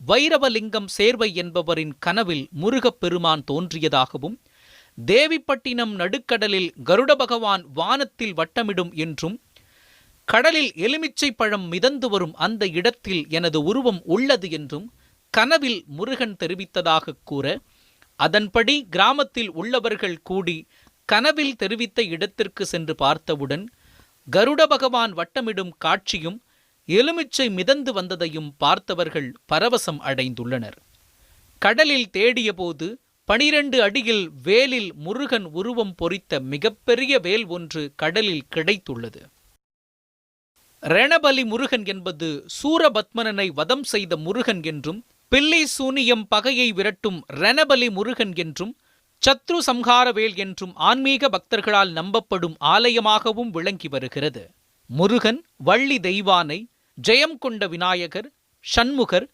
வைரவலிங்கம் சேர்வை என்பவரின் கனவில் முருகப்பெருமான் தோன்றியதாகவும், தேவிப்பட்டினம் நடுக்கடலில் கருட பகவான் வானத்தில் வட்டமிடும் என்றும், கடலில் எலுமிச்சை பழம் மிதந்து வரும் அந்த இடத்தில் எனது உருவம் உள்ளது என்றும் கனவில் முருகன் தெரிவித்ததாக கூற, அதன்படி கிராமத்தில் உள்ளவர்கள் கூடி கனவில் தெரிவித்த இடத்திற்கு சென்று பார்த்தவுடன் கருட பகவான் வட்டமிடும் காட்சியும் எலுமிச்சை மிதந்து வந்ததையும் பார்த்தவர்கள் பரவசம் அடைந்துள்ளனர். கடலில் தேடியபோது 12 அடியில் வேலில் முருகன் உருவம் பொறித்த மிகப்பெரிய வேல் ஒன்று கடலில் கிடைத்துள்ளது. ரணபலி முருகன் என்பது சூரபத்மனனை வதம் செய்த முருகன் என்றும், பில்லி சூனியம் பகையை விரட்டும் ரணபலி முருகன் என்றும், சத்ரு சம்ஹாரவேல் என்றும் ஆன்மீக பக்தர்களால் நம்பப்படும் ஆலயமாகவும் விளங்கி வருகிறது. முருகன், வள்ளி தெய்வானை, ஜெயம் கொண்ட விநாயகர், சண்முகர்,